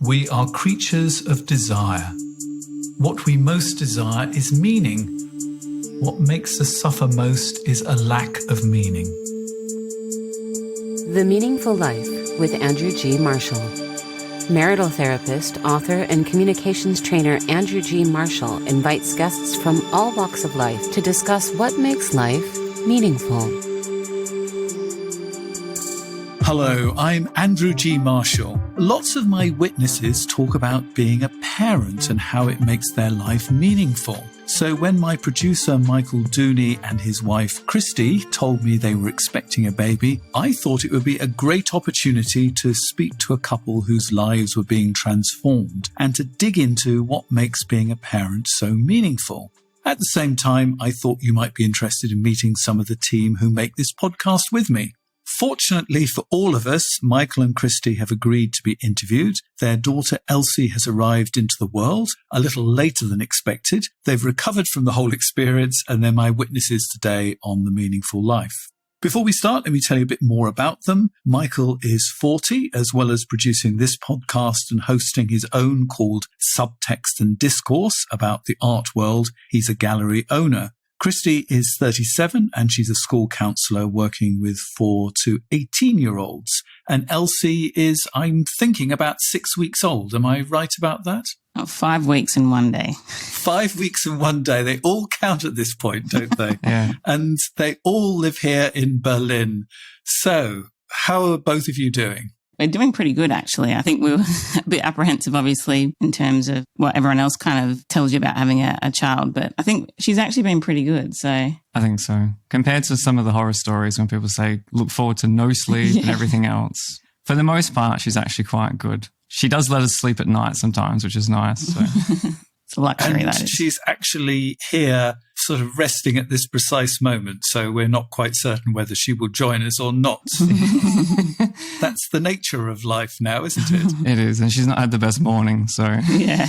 We are creatures of desire. What we most desire is meaning. What makes us suffer most is a lack of meaning. The Meaningful Life with Andrew G. Marshall. Marital therapist, author, and communications trainer Andrew G. Marshall invites guests from all walks of life to discuss what makes life meaningful. Hello, I'm Andrew G. Marshall. Lots of my witnesses talk about being a parent and how it makes their life meaningful. So when my producer Michael Dooney and his wife Christy told me they were expecting a baby, I thought it would be a great opportunity to speak to a couple whose lives were being transformed and to dig into what makes being a parent so meaningful. At the same time, I thought you might be interested in meeting some of the team who make this podcast with me. Fortunately for all of us, Michael and Christy have agreed to be interviewed. Their daughter Elsie has arrived into the world a little later than expected. They've recovered from the whole experience and they're my witnesses today on The Meaningful Life. Before we start, let me tell you a bit more about them. Michael is 40, as well as producing this podcast and hosting his own called Subtext and Discourse about the art world. He's a gallery owner. Christy is 37 and she's a school counsellor working with 4 to 18-year-olds. And Elsie is, I'm thinking, about 6 weeks old. Am I right about that? 5 weeks and 1 day. 5 weeks and 1 day. They all count at this point, don't they? Yeah. And they all live here in Berlin. So how are both of you doing? We're doing pretty good, actually. I think we were a bit apprehensive, obviously, in terms of what everyone else kind of tells you about having a child. But I think she's actually been pretty good. So I think so. Compared to some of the horror stories when people say, look forward to no sleep and everything else. For the most part, she's actually quite good. She does let us sleep at night sometimes, which is nice. So. It's a luxury, and that is. She's actually here sort of resting at this precise moment, so we're not quite certain whether she will join us or not. That's the nature of life now, isn't it? It is, and she's not had the best morning, so... Yeah.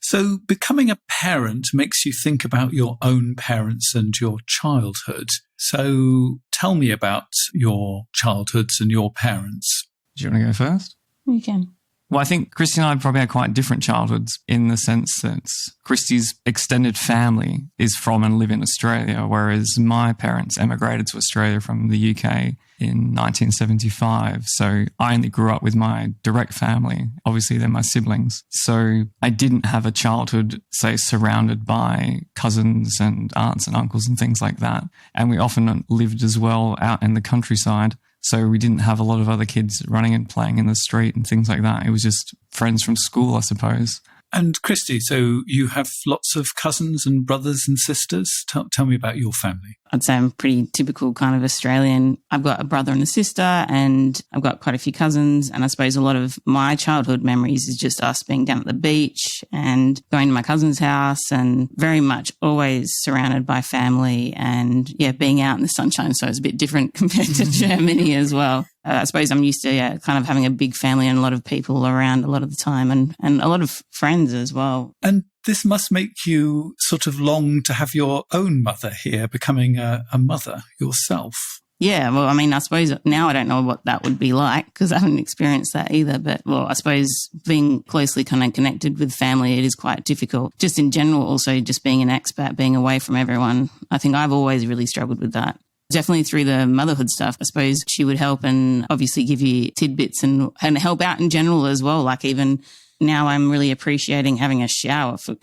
So becoming a parent makes you think about your own parents and your childhood. So tell me about your childhoods and your parents. Do you want to go first? You can. Well, I think Christy and I probably had quite different childhoods in the sense that Christy's extended family is from and live in Australia, whereas my parents emigrated to Australia from the UK in 1975. So I only grew up with my direct family. Obviously, they're my siblings. So I didn't have a childhood, say, surrounded by cousins and aunts and uncles and things like that. And we often lived as well out in the countryside. So we didn't have a lot of other kids running and playing in the street and things like that. It was just friends from school, I suppose. And Christy, so you have lots of cousins and brothers and sisters. Tell me about your family. I'd say I'm pretty typical kind of Australian. I've got a brother and a sister and I've got quite a few cousins. And I suppose a lot of my childhood memories is just us being down at the beach and going to my cousin's house and very much always surrounded by family and, being out in the sunshine. So it's a bit different compared to Germany as well. I suppose I'm used to kind of having a big family and a lot of people around a lot of the time and a lot of friends as well. And this must make you sort of long to have your own mother here, becoming a mother yourself. Yeah, well, I mean, I suppose now I don't know what that would be like because I haven't experienced that either. But, well, I suppose being closely kind of connected with family, it is quite difficult. Just in general, also just being an expat, being away from everyone. I think I've always really struggled with that. Definitely through the motherhood stuff, I suppose she would help and obviously give you tidbits and help out in general as well. Like even now I'm really appreciating having a shower for,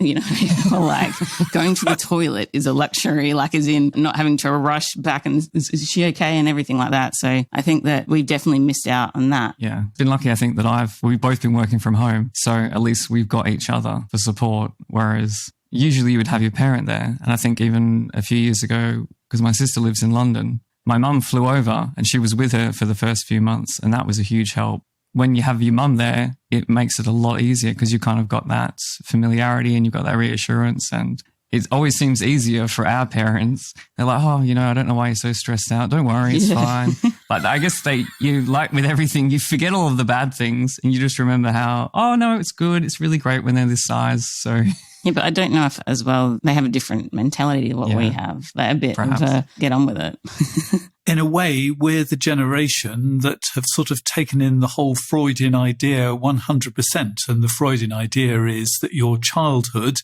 like going to the toilet is a luxury, like as in not having to rush back and is she okay and everything like that. So I think that we've definitely missed out on that. Yeah. Been lucky, I think, that we've both been working from home. So at least we've got each other for support. Whereas usually you would have your parent there. And I think even a few years ago, because my sister lives in London, my mum flew over and she was with her for the first few months. And that was a huge help. When you have your mum there, it makes it a lot easier because you kind of got that familiarity and you've got that reassurance. And it always seems easier for our parents. They're like, oh, I don't know why you're so stressed out. Don't worry, it's fine. But I guess you like with everything, you forget all of the bad things and you just remember how, oh no, it's good. It's really great when they're this size. So Yeah, but I don't know if as well they have a different mentality to what we have. They're a bit Perhaps. of a get on with it. In a way, we're the generation that have sort of taken in the whole Freudian idea 100%. And the Freudian idea is that your childhood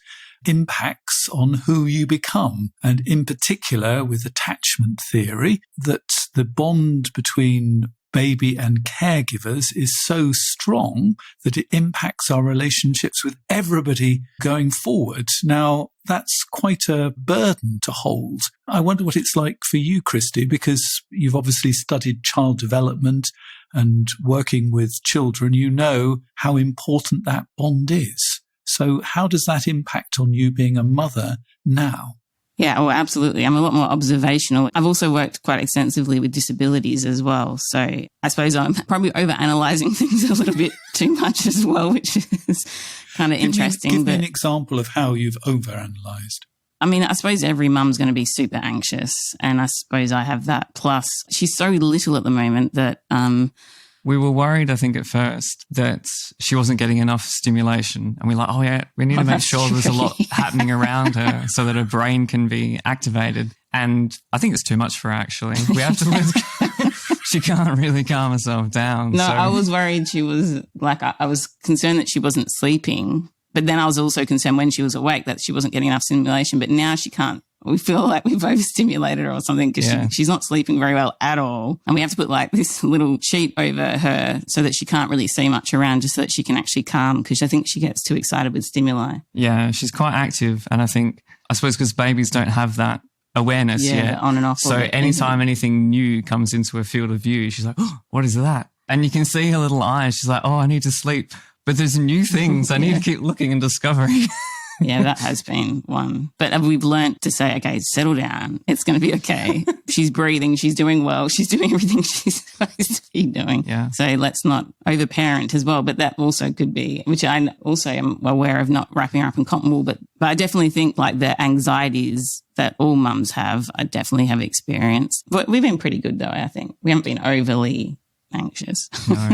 impacts on who you become. And in particular, with attachment theory, that the bond between baby and caregivers is so strong that it impacts our relationships with everybody going forward. Now, that's quite a burden to hold. I wonder what it's like for you, Christy, because you've obviously studied child development and working with children. You know how important that bond is. So how does that impact on you being a mother now? Yeah, well, absolutely. I'm a lot more observational. I've also worked quite extensively with disabilities as well. So I suppose I'm probably overanalyzing things a little bit too much as well, which is kind of interesting. Give me an example of how you've overanalyzed. I mean, I suppose every mum's going to be super anxious, and I suppose I have that. Plus, she's so little at the moment that we were worried, I think, at first that she wasn't getting enough stimulation. And we're like, oh, yeah, we need to make sure there's a lot happening around her so that her brain can be activated. And I think it's too much for her, actually. We have to she can't really calm herself down. No, so. I was worried she was like, I was concerned that she wasn't sleeping. But then I was also concerned when she was awake that she wasn't getting enough stimulation. But now she can't. We feel like we've overstimulated her or something because she's not sleeping very well at all. And we have to put like this little sheet over her so that she can't really see much around, just so that she can actually calm, because I think she gets too excited with stimuli. Yeah, she's quite active. And I suppose because babies don't have that awareness yet. On and off. So anytime anything new comes into her field of view, she's like, oh, what is that? And you can see her little eyes. She's like, oh, I need to sleep. But there's new things. I need to keep looking and discovering. Yeah, that has been one. But we've learnt to say, okay, settle down. It's going to be okay. She's breathing. She's doing well. She's doing everything she's supposed to be doing. Yeah. So let's not overparent as well. But that also could be, which I also am aware of, not wrapping her up in cotton wool. But I definitely think like the anxieties that all mums have, I definitely have experienced. But we've been pretty good though, I think. We haven't been overly anxious. No.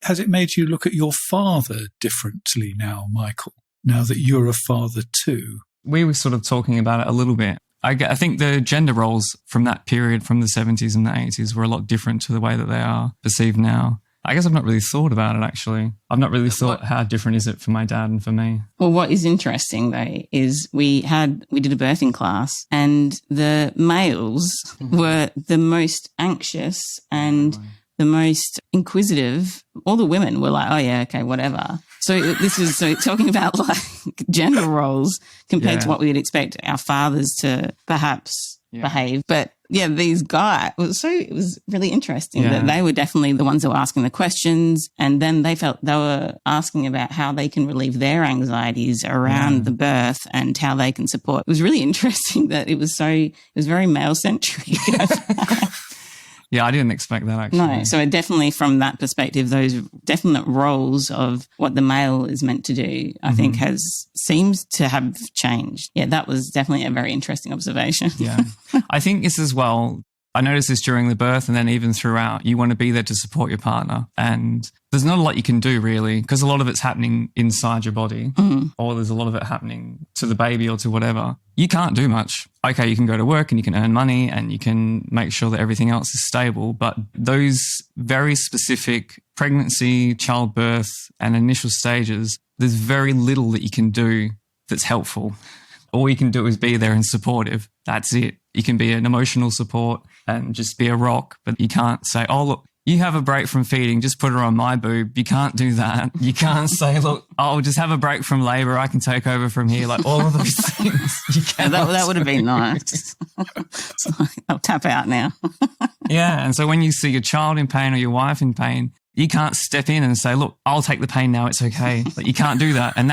Has it made you look at your father differently now, Michael? Now that you're a father too? We were sort of talking about it a little bit. I think the gender roles from that period, from the 70s and the 80s, were a lot different to the way that they are perceived now. I guess I've not really thought about it, actually. I've not really thought how different is it for my dad and for me. Well, what is interesting, though, is we did a birthing class, and the males were the most anxious and the most inquisitive. All the women were like, oh, yeah, okay, whatever. So this is talking about like gender roles compared to what we would expect our fathers to perhaps behave. But yeah, these guys, it was really interesting that they were definitely the ones that were asking the questions, and then they felt they were asking about how they can relieve their anxieties around the birth and how they can support. It was really interesting that it was very male centric. Yeah, I didn't expect that, actually. No, so it definitely from that perspective, those definite roles of what the male is meant to do, I think seems to have changed. Yeah, that was definitely a very interesting observation. Yeah. I think this as well, I noticed this during the birth and then even throughout, you want to be there to support your partner. And there's not a lot you can do really, because a lot of it's happening inside your body or there's a lot of it happening to the baby or to whatever. You can't do much. Okay, you can go to work and you can earn money and you can make sure that everything else is stable. But those very specific pregnancy, childbirth and initial stages, there's very little that you can do that's helpful. All you can do is be there and supportive. That's it. You can be an emotional support and just be a rock, but you can't say, oh, look, you have a break from feeding, just put her on my boob. You can't do that. You can't say, look, I'll just have a break from labour. I can take over from here. Like all of those things. You can't. That would have been nice. I'll tap out now. Yeah. And so when you see your child in pain or your wife in pain, you can't step in and say, look, I'll take the pain now. It's okay. Like you can't do that. And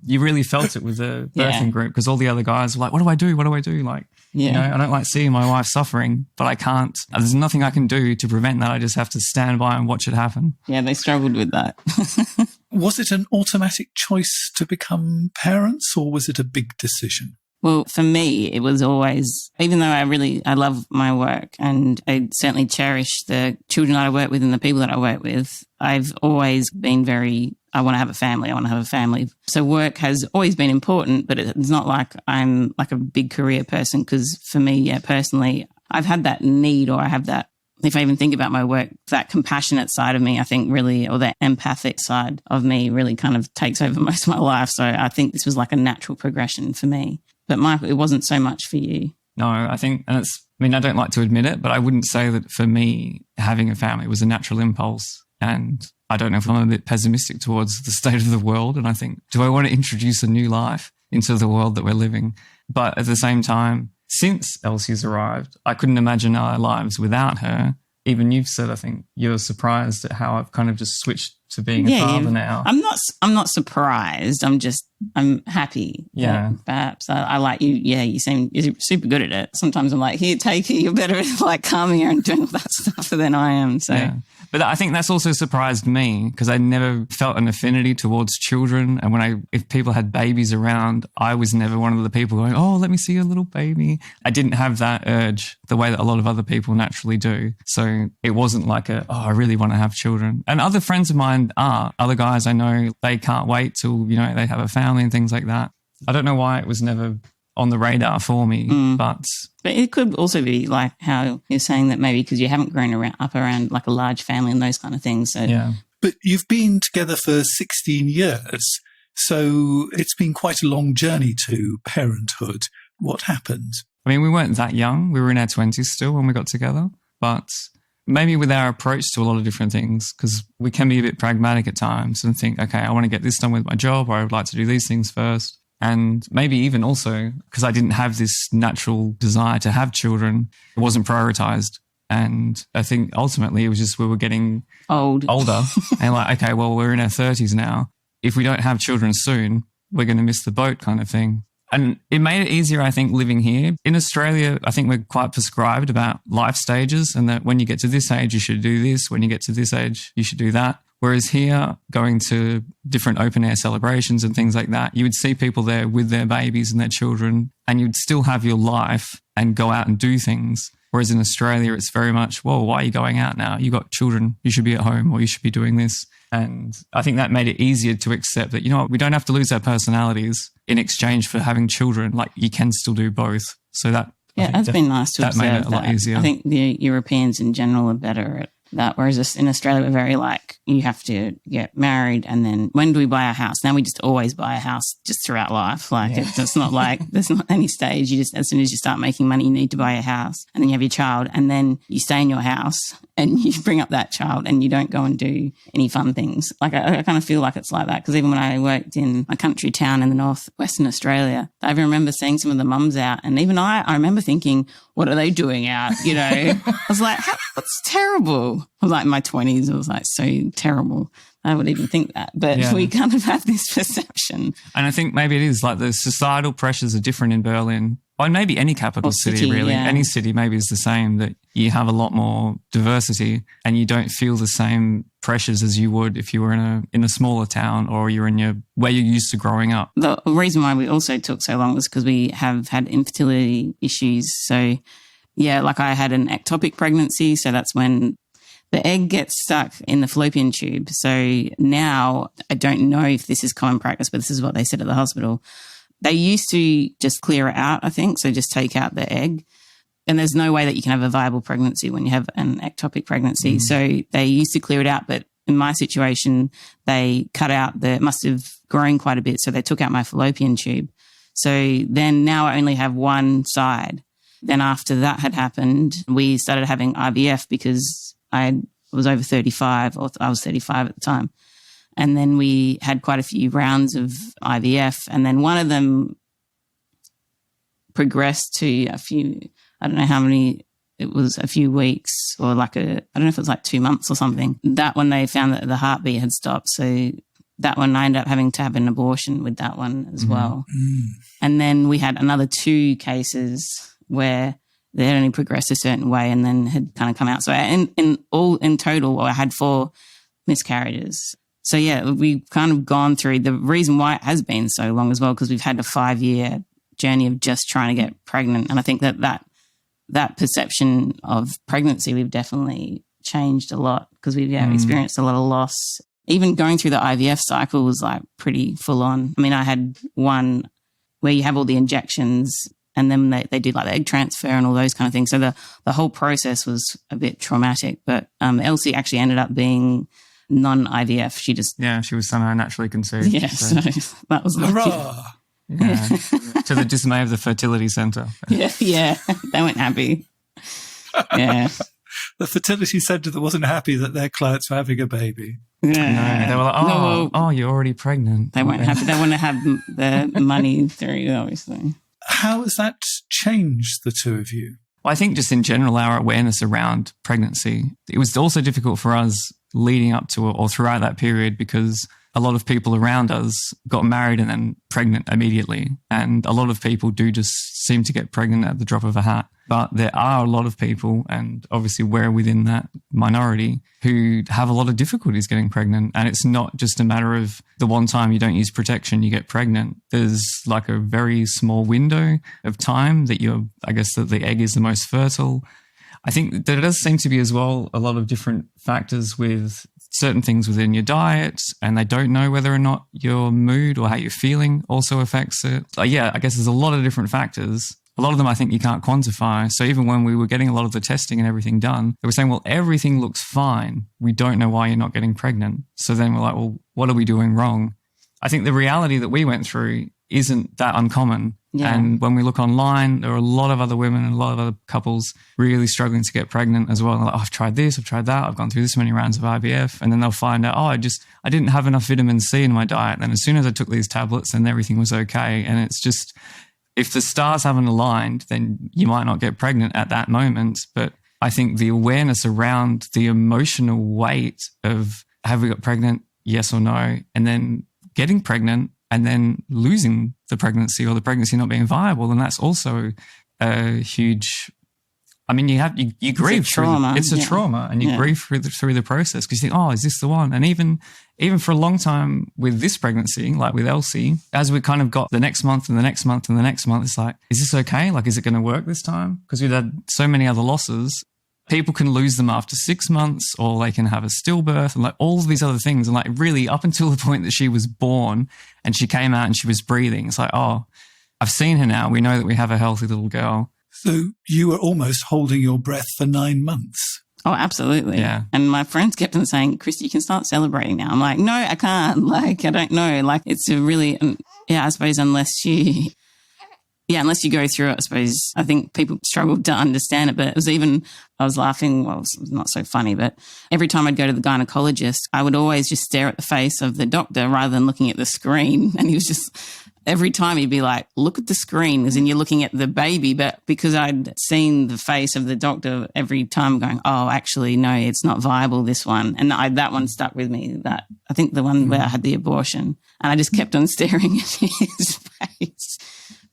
you really felt it with the birthing group, because all the other guys were like, what do I do? What do I do? Like, you know, I don't like seeing my wife suffering, but I can't. There's nothing I can do to prevent that. I just have to stand by and watch it happen. Yeah, they struggled with that. Was it an automatic choice to become parents, or was it a big decision? Well, for me, it was always, even though I love my work and I certainly cherish the children that I work with and the people that I work with, I've always been I want to have a family. I want to have a family. So work has always been important, but it's not like I'm like a big career person, because for me, yeah, personally, I've had that need, or I have that, if I even think about my work, that compassionate side of me, I think really, or that empathic side of me really kind of takes over most of my life. So I think this was like a natural progression for me. But Michael, it wasn't so much for you. No, I think, and I don't like to admit it, but I wouldn't say that for me, having a family was a natural impulse. And I don't know if I'm a bit pessimistic towards the state of the world. And I think, do I want to introduce a new life into the world that we're living? But at the same time, since Elsie's arrived, I couldn't imagine our lives without her. Even you've said, I think you're surprised at how I've kind of just switched to being a father now. I'm not surprised. I'm happy. Yeah. Perhaps I like you. Yeah, you're super good at it. Sometimes I'm like, here, take it. You're better at like calming her and doing all that stuff than I am. So. Yeah. But I think that's also surprised me, because I never felt an affinity towards children. And if people had babies around, I was never one of the people going, oh, let me see your little baby. I didn't have that urge the way that a lot of other people naturally do. So it wasn't like I really want to have children. And other friends of mine are. Other guys I know, they can't wait till, they have a family and things like that. I don't know why it was never on the radar for me, but it could also be like how you're saying that maybe because you haven't grown up around like a large family and those kind of things. So yeah. But you've been together for 16 years, so it's been quite a long journey to parenthood. What happened? I mean, we weren't that young. We were in our 20s still when we got together, but maybe with our approach to a lot of different things, because we can be a bit pragmatic at times and think, okay, I want to get this done with my job, or I would like to do these things first. And maybe even also because I didn't have this natural desire to have children, it wasn't prioritized. And I think ultimately it was just we were getting older and like, okay, well, we're in our 30s now. If we don't have children soon, we're going to miss the boat kind of thing. And it made it easier, I think, living here. In Australia, I think we're quite prescribed about life stages, and that when you get to this age, you should do this. When you get to this age, you should do that. Whereas here, going to different open air celebrations and things like that, you would see people there with their babies and their children, and you'd still have your life and go out and do things. Whereas in Australia, it's very much, well, why are you going out now? You got children, you should be at home, or you should be doing this. And I think that made it easier to accept that, we don't have to lose our personalities in exchange for having children. Like, you can still do both. So that, it's been nice to observe that. Made it a lot easier. I think the Europeans in general are better at that, whereas in Australia we're very like, you have to get married, and then when do we buy a house? Now we just always buy a house just throughout life. Like it's not like there's not any stage. You just, as soon as you start making money, you need to buy a house, and then you have your child, and then you stay in your house and you bring up that child, and you don't go and do any fun things. Like I kind of feel like it's like that, because even when I worked in a country town in the northwestern Australia, I even remember seeing some of the mums out, and even I remember thinking, what are they doing out? I was like, that's terrible. I was like in my 20s. It was like so terrible. I would even think that. But we kind of have this perception. And I think maybe it is like the societal pressures are different in Berlin. Or maybe any capital city, really. Yeah. Any city maybe is the same, that you have a lot more diversity and you don't feel the same pressures as you would if you were in a smaller town, or you're in where you're used to growing up. The reason why we also took so long was because we have had infertility issues. So, like I had an ectopic pregnancy. So that's when the egg gets stuck in the fallopian tube. So now I don't know if this is common practice, but this is what they said at the hospital. They used to just clear it out, I think, so just take out the egg. And there's no way that you can have a viable pregnancy when you have an ectopic pregnancy. So they used to clear it out, but in my situation, they cut out it must have grown quite a bit, so they took out my fallopian tube. So then now I only have one side. Then after that had happened, we started having IVF because I was over 35, or I was 35 at the time. And then we had quite a few rounds of IVF, and then one of them progressed to a few, I don't know how many, it was a few weeks, or I don't know if it was like 2 months or something. That one, they found that the heartbeat had stopped. So that one, I ended up having to have an abortion with that one as well. And then we had another 2 cases where they had only progressed a certain way and then had kind of come out. So in total, I had 4 miscarriages. So, we've kind of gone through the reason why it has been so long as well, because we've had a 5-year journey of just trying to get pregnant. And I think that perception of pregnancy, we've definitely changed a lot, because we've experienced a lot of loss. even going through the IVF cycle was like pretty full on. I mean, I had one where you have all the injections and then they did like the egg transfer and all those kind of things. So the whole process was a bit traumatic. But Elsie actually ended up being non-IVF. She was somehow naturally conceived. Yeah, so that was lucky. Hurrah! Yeah, to the dismay of the fertility centre. Yeah, they weren't happy. Yeah. The fertility centre that wasn't happy that their clients were having a baby. Yeah. No, they were like, oh, you're already pregnant. They weren't happy. They want to have the money through, obviously. How has that changed the two of you? Well, I think just in general, our awareness around pregnancy, it was also difficult for us leading up to or throughout that period because a lot of people around us got married and then pregnant immediately. And a lot of people do just seem to get pregnant at the drop of a hat. But there are a lot of people, and obviously we're within that minority, who have a lot of difficulties getting pregnant. And it's not just a matter of the one time you don't use protection, you get pregnant. There's like a very small window of time that I guess that the egg is the most fertile. I think that there does seem to be as well a lot of different factors with certain things within your diet, and they don't know whether or not your mood or how you're feeling also affects it. I guess there's a lot of different factors. A lot of them I think you can't quantify. So even when we were getting a lot of the testing and everything done, they were saying, well, everything looks fine. We don't know why you're not getting pregnant. So then we're like, well, what are we doing wrong? I think the reality that we went through isn't that uncommon. Yeah. And when we look online, there are a lot of other women and a lot of other couples really struggling to get pregnant as well. Like, I've tried this, I've tried that, I've gone through this many rounds of IVF. And then they'll find out, I didn't have enough vitamin C in my diet. And as soon as I took these tablets, then everything was okay. And it's just, if the stars haven't aligned, then you might not get pregnant at that moment. But I think the awareness around the emotional weight of have we got pregnant, yes or no, and then getting pregnant and then losing the pregnancy or the pregnancy not being viable, and that's also a huge. I mean, you grieve it's a trauma. It's a trauma, and you grieve through the process because you think, oh, is this the one? And even for a long time with this pregnancy, like with Elsie, as we kind of got the next month and the next month and the next month, it's like, is this okay? Like, is it going to work this time? Because we'd had so many other losses. People can lose them after 6 months, or they can have a stillbirth and like all of these other things. And like really up until the point that she was born and she came out and she was breathing, it's like, oh, I've seen her now. We know that we have a healthy little girl. So you were almost holding your breath for 9 months. Oh, absolutely. Yeah. And my friends kept on saying, Christy, you can start celebrating now. I'm like, no, I can't. Like, I don't know. Like, it's a really, I suppose unless you go through it, I suppose. I think people struggle to understand it. But it was I was laughing, well, it was not so funny, but every time I'd go to the gynecologist, I would always just stare at the face of the doctor rather than looking at the screen. And he was just, every time he'd be like, look at the screen, as in you're looking at the baby. But because I'd seen the face of the doctor every time going, oh, actually, no, it's not viable, this one. And that one stuck with me, I think the one where I had the abortion. And I just kept on staring at his face.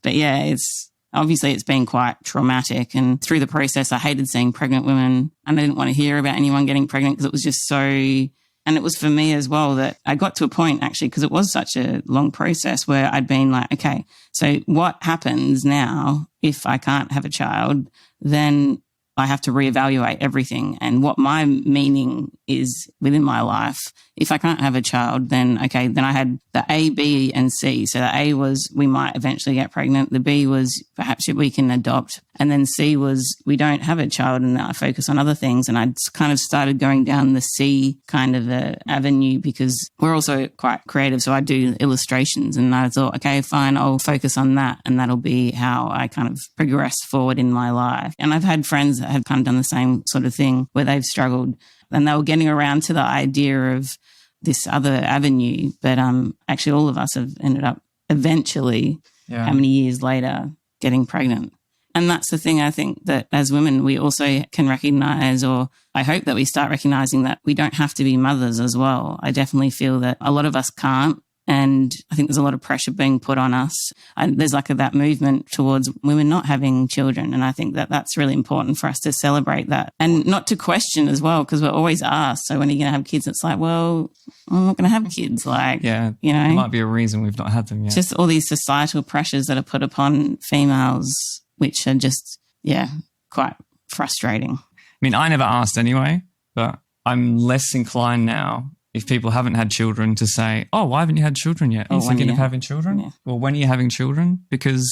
But yeah, it's been quite traumatic. And through the process, I hated seeing pregnant women, and I didn't want to hear about anyone getting pregnant because it was just so, and it was for me as well that I got to a point actually, because it was such a long process where I'd been like, okay, so what happens now if I can't have a child? Then I have to reevaluate everything and what my meaning is within my life. If I can't have a child, then okay, then I had the A, B, and C. So the A was we might eventually get pregnant. The B was perhaps we can adopt. And then C was we don't have a child and I focus on other things. And I kind of started going down the C kind of avenue because we're also quite creative. So I do illustrations and I thought, okay, fine, I'll focus on that. And that'll be how I kind of progress forward in my life. And I've had friends that have kind of done the same sort of thing where they've struggled and they were getting around to the idea of this other avenue. But actually all of us have ended up eventually, how many years later, getting pregnant. And that's the thing I think that as women, we also can recognize, or I hope that we start recognizing that we don't have to be mothers as well. I definitely feel that a lot of us can't. And I think there's a lot of pressure being put on us. And there's like that movement towards women not having children. And I think that that's really important for us to celebrate that and not to question as well, because we're always asked, so when are you going to have kids? It's like, well, I'm not going to have kids. Like, there might be a reason we've not had them yet. Just all these societal pressures that are put upon females, which are just, quite frustrating. I mean, I never asked anyway, but I'm less inclined now if people haven't had children to say, oh, why haven't you had children yet? Are you thinking of having children? Yeah. Well, when are you having children? Because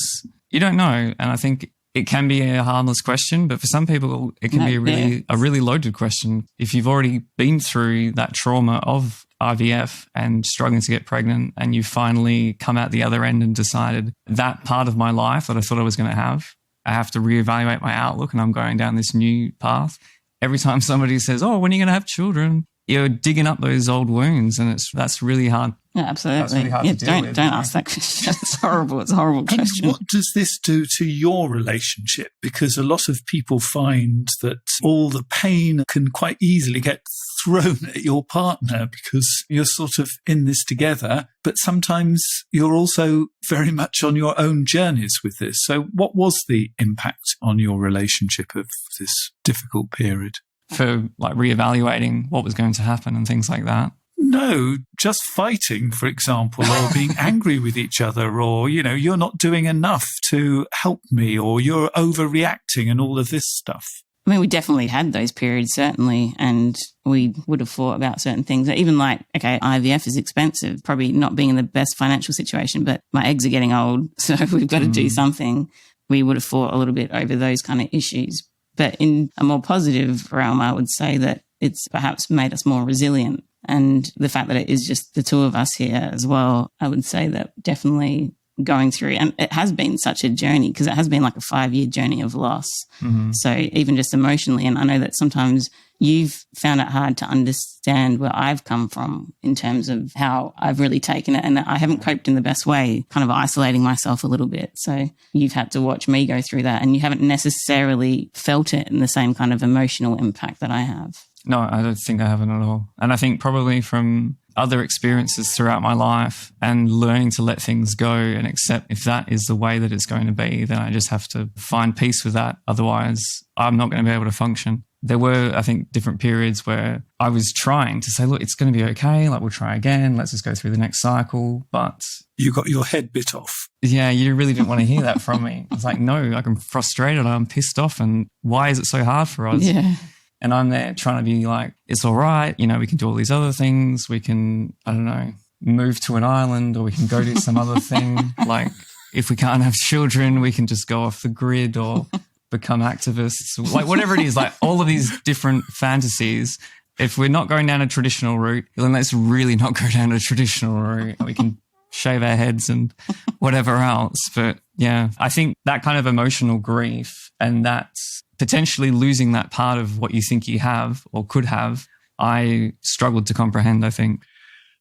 you don't know. And I think it can be a harmless question, but for some people, it can be a really loaded question. If you've already been through that trauma of IVF and struggling to get pregnant, and you finally come out the other end and decided that part of my life that I thought I was going to have to reevaluate my outlook, and I'm going down this new path. Every time somebody says, oh, when are you going to have children? You're digging up those old wounds, and that's really hard. Yeah, absolutely. That's really hard to deal with. Don't ask that question. It's horrible. It's a horrible question. And what does this do to your relationship? Because a lot of people find that all the pain can quite easily get thrown at your partner because you're sort of in this together, but sometimes you're also very much on your own journeys with this. So what was the impact on your relationship of this difficult period? For like reevaluating what was going to happen and things like that. No, just fighting, for example, or being angry with each other, or, you're not doing enough to help me, or you're overreacting and all of this stuff. I mean, we definitely had those periods, certainly, and we would have thought about certain things. Even like, okay, IVF is expensive, probably not being in the best financial situation, but my eggs are getting old, so we've got to do something. We would have fought a little bit over those kind of issues. But in a more positive realm, I would say that it's perhaps made us more resilient. And the fact that it is just the two of us here as well, I would say that definitely going through, and it has been such a journey because it has been like a 5-year journey of loss. Mm-hmm. So even just emotionally, and I know that sometimes you've found it hard to understand where I've come from in terms of how I've really taken it, and that I haven't coped in the best way, kind of isolating myself a little bit. So you've had to watch me go through that, and you haven't necessarily felt it in the same kind of emotional impact that I have. No, I don't think I haven't at all. And I think probably from other experiences throughout my life and learning to let things go and accept if that is the way that it's going to be, then I just have to find peace with that. Otherwise, I'm not going to be able to function. There were, I think, different periods where I was trying to say, look, it's going to be okay. Like, we'll try again. Let's just go through the next cycle. But you got your head bit off. Yeah, you really didn't want to hear that from me. It's like, no, like, I'm frustrated. I'm pissed off. And why is it so hard for us? Yeah. And I'm there trying to be like, it's all right. We can do all these other things. We can, I don't know, move to an island, or we can go do some other thing. Like, if we can't have children, we can just go off the grid or become activists. Like, whatever it is, like all of these different fantasies. If we're not going down a traditional route, then let's really not go down a traditional route. We can shave our heads and whatever else. But yeah, I think that kind of emotional grief and that's potentially losing that part of what you think you have or could have, I struggled to comprehend, I think.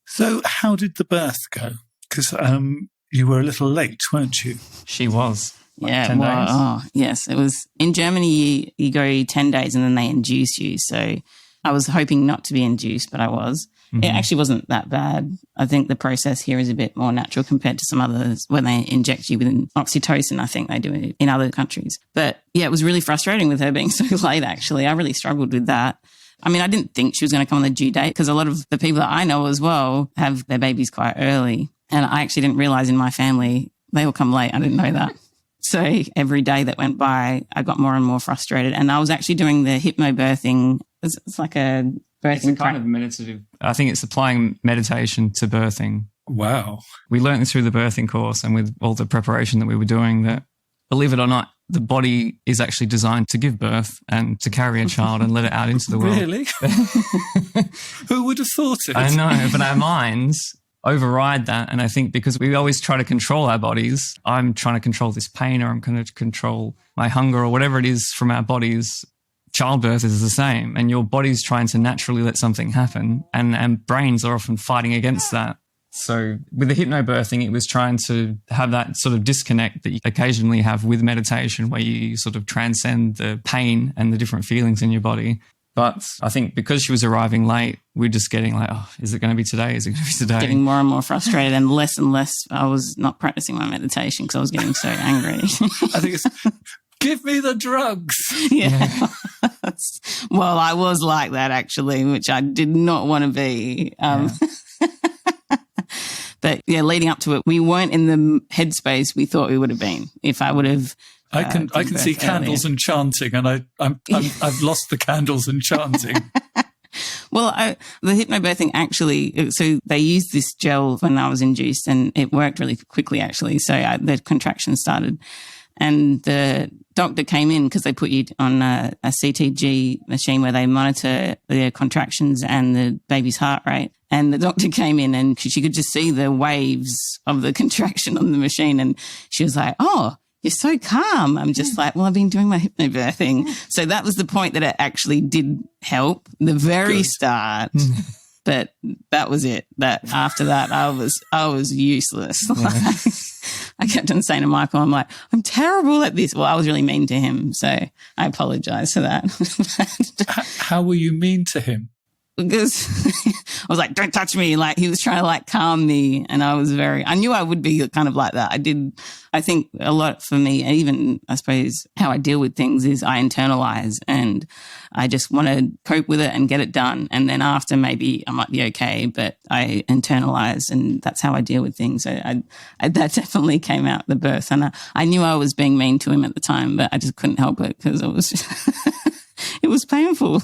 So how did the birth go? Because you were a little late, weren't you? She was. Like yeah, 10 days. Oh, yes. It was in Germany, you go 10 days and then they induce you. So I was hoping not to be induced, but I was. Mm-hmm. It actually wasn't that bad. I think the process here is a bit more natural compared to some others when they inject you with oxytocin. I think they do it in other countries. But yeah, it was really frustrating with her being so late, actually. I really struggled with that. I mean, I didn't think she was going to come on the due date because a lot of the people that I know as well have their babies quite early. And I actually didn't realize in my family, they all come late. I didn't know that. So every day that went by, I got more and more frustrated. And I was actually doing the hypnobirthing. It's like a birthing. It's a kind of meditative. I think it's applying meditation to birthing. Wow. We learned this through the birthing course and with all the preparation that we were doing that, believe it or not, the body is actually designed to give birth and to carry a child and let it out into the world. Really? Who would have thought it? I know, but our minds override that. And I think because we always try to control our bodies, I'm trying to control this pain or I'm going to control my hunger or whatever it is from our bodies. Childbirth is the same, and your body's trying to naturally let something happen, and brains are often fighting against that. So with the hypnobirthing, it was trying to have that sort of disconnect that you occasionally have with meditation where you sort of transcend the pain and the different feelings in your body. But I think because she was arriving late, we're just getting like, oh, is it going to be today? Is it going to be today? Getting more and more frustrated and less I was not practicing my meditation because I was getting so angry. I think it's... Give me the drugs. Yeah. Well, I was like that actually, which I did not want to be. But yeah, leading up to it, we weren't in the headspace we thought we would have been. If I would have, I can see candles and chanting, and I've lost the candles and chanting. Well, the hypnobirthing actually, so they used this gel when I was induced and it worked really quickly actually. So the contractions started and the doctor came in because they put you on a CTG machine where they monitor the contractions and the baby's heart rate. And the doctor came in and she could just see the waves of the contraction on the machine. And she was like, oh, you're so calm. I'm just like, well, I've been doing my hypnobirthing. So that was the point that it actually did help, the very start. But that was it. That after that, I was useless. I kept on saying to Michael, I'm like, I'm terrible at this. Well, I was really mean to him. So I apologize for that. How were you mean to him? Because I was like, don't touch me. Like he was trying to like calm me. And I knew I would be kind of like that. I think a lot for me, even I suppose how I deal with things is I internalize and I just want to cope with it and get it done. And then after maybe I might be okay, but I internalize and that's how I deal with things. So that definitely came out the birth. And I knew I was being mean to him at the time, but I just couldn't help it because it was painful.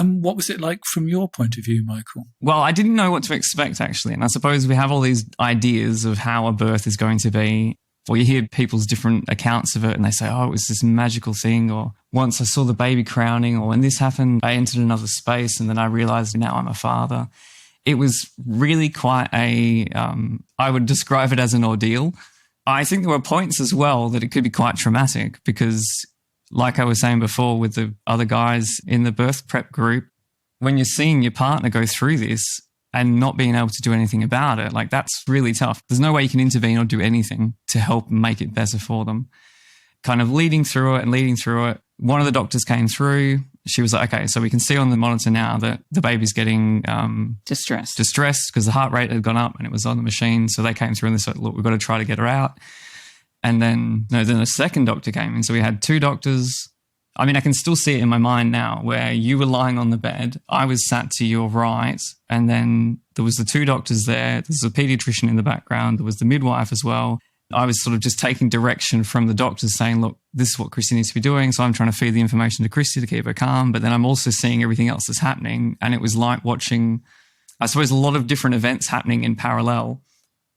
What was it like from your point of view, Michael? Well, I didn't know what to expect, actually. And I suppose we have all these ideas of how a birth is going to be. Or you hear people's different accounts of it and they say, oh, it was this magical thing. Or once I saw the baby crowning, or when this happened, I entered another space and then I realized now I'm a father. It was really quite I would describe it as an ordeal. I think there were points as well that it could be quite traumatic because like I was saying before with the other guys in the birth prep group, when you're seeing your partner go through this and not being able to do anything about it, like that's really tough. There's no way you can intervene or do anything to help make it better for them. Kind of leading through it. One of the doctors came through. She was like, okay, so we can see on the monitor now that the baby's getting distressed because the heart rate had gone up and it was on the machine. So they came through and they said, look, we've got to try to get her out. And then a second doctor came in. So we had two doctors. I mean, I can still see it in my mind now where you were lying on the bed. I was sat to your right. And then there was the two doctors there. There's a pediatrician in the background. There was the midwife as well. I was sort of just taking direction from the doctors saying, look, this is what Christy needs to be doing. So I'm trying to feed the information to Christy to keep her calm. But then I'm also seeing everything else that's happening. And it was like watching, I suppose, a lot of different events happening in parallel.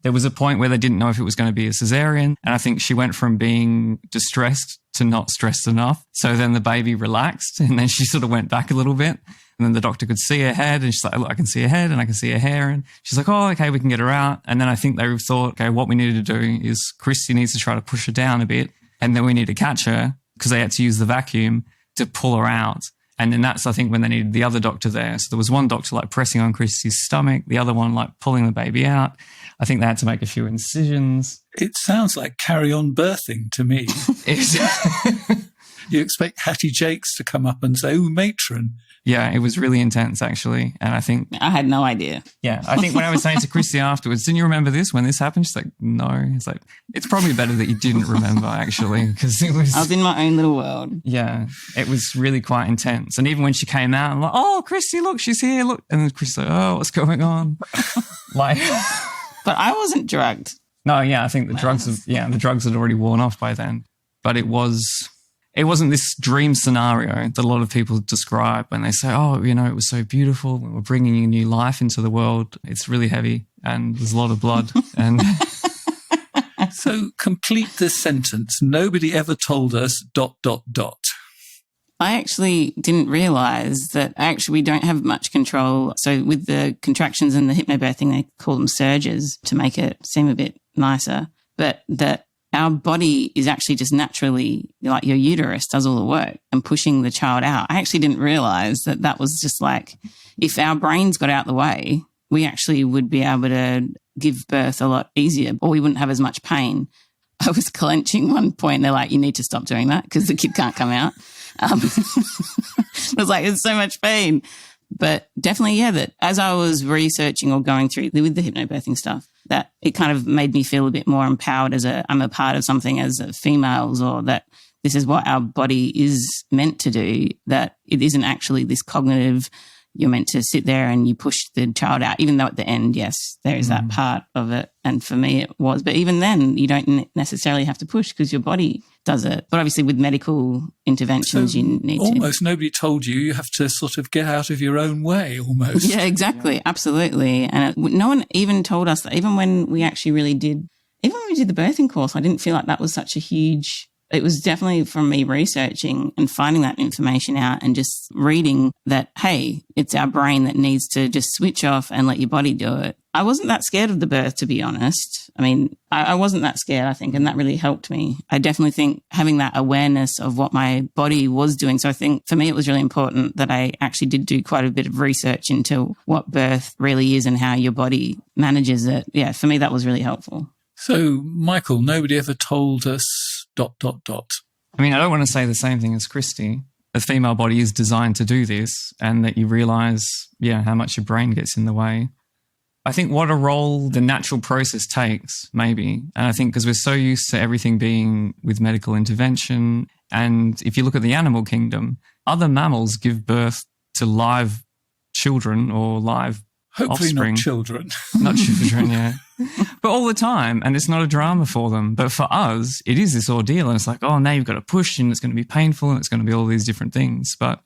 There was a point where they didn't know if it was going to be a cesarean. And I think she went from being distressed to not stressed enough. So then the baby relaxed and then she sort of went back a little bit. And then the doctor could see her head and she's like, look, I can see her head and I can see her hair. And she's like, oh, okay, we can get her out. And then I think they thought, okay, what we needed to do is Christy needs to try to push her down a bit. And then we need to catch her because they had to use the vacuum to pull her out. And then that's, I think, when they needed the other doctor there. So there was one doctor like pressing on Christy's stomach, the other one like pulling the baby out. I think they had to make a few incisions. It sounds like Carry On Birthing to me. You expect Hattie Jakes to come up and say, ooh, matron. Yeah, it was really intense, actually. And I think... I had no idea. Yeah, I think when I was saying to Christy afterwards, didn't you remember this when this happened? She's like, no. It's like, it's probably better that you didn't remember, actually, because it was... I was in my own little world. Yeah, it was really quite intense. And even when she came out, I'm like, oh, Christy, look, she's here, look. And then Christy's like, oh, what's going on? Like... But I wasn't drugged. No, yeah, I think the drugs had already worn off by then. But it wasn't this dream scenario that a lot of people describe when they say, oh, you know, it was so beautiful. We're bringing a new life into the world. It's really heavy and there's a lot of blood. And So complete this sentence. Nobody ever told us ... I actually didn't realise that we don't have much control. So with the contractions and the hypnobirthing, they call them surges to make it seem a bit nicer. But that our body is actually just naturally, like your uterus does all the work and pushing the child out. I actually didn't realise that was just like, if our brains got out the way, we actually would be able to give birth a lot easier or we wouldn't have as much pain. I was clenching one point. They're like, you need to stop doing that because the kid can't come out. I was like, it's so much pain. But definitely, yeah, that as I was researching or going through with the hypnobirthing stuff, that it kind of made me feel a bit more empowered I'm a part of something as females, or that this is what our body is meant to do, that it isn't actually this cognitive, you're meant to sit there and you push the child out, even though at the end, yes, there is that part of it. And for me, it was. But even then, you don't necessarily have to push because your body does it. But obviously with medical interventions, So you need almost nobody told you have to sort of get out of your own way almost. Yeah, exactly. Yeah. Absolutely. And no one even told us that. Even when we did the birthing course, I didn't feel like that was such a huge... It was definitely from me researching and finding that information out and just reading that, hey, it's our brain that needs to just switch off and let your body do it. I wasn't that scared of the birth, to be honest. I mean, I wasn't that scared, I think, and that really helped me. I definitely think having that awareness of what my body was doing. So I think for me, it was really important that I actually did do quite a bit of research into what birth really is and how your body manages it. Yeah, for me, that was really helpful. So, Michael, nobody ever told us ... I mean, I don't want to say the same thing as Christy. The female body is designed to do this, and that you realise, how much your brain gets in the way. I think what a role the natural process takes, maybe. And I think because we're so used to everything being with medical intervention, and if you look at the animal kingdom, other mammals give birth to live children or live Hopefully offspring. not children. Not children, yeah. But all the time, and it's not a drama for them. But for us, it is this ordeal, and it's like, oh, now you've got to push, and it's going to be painful, and it's going to be all these different things. But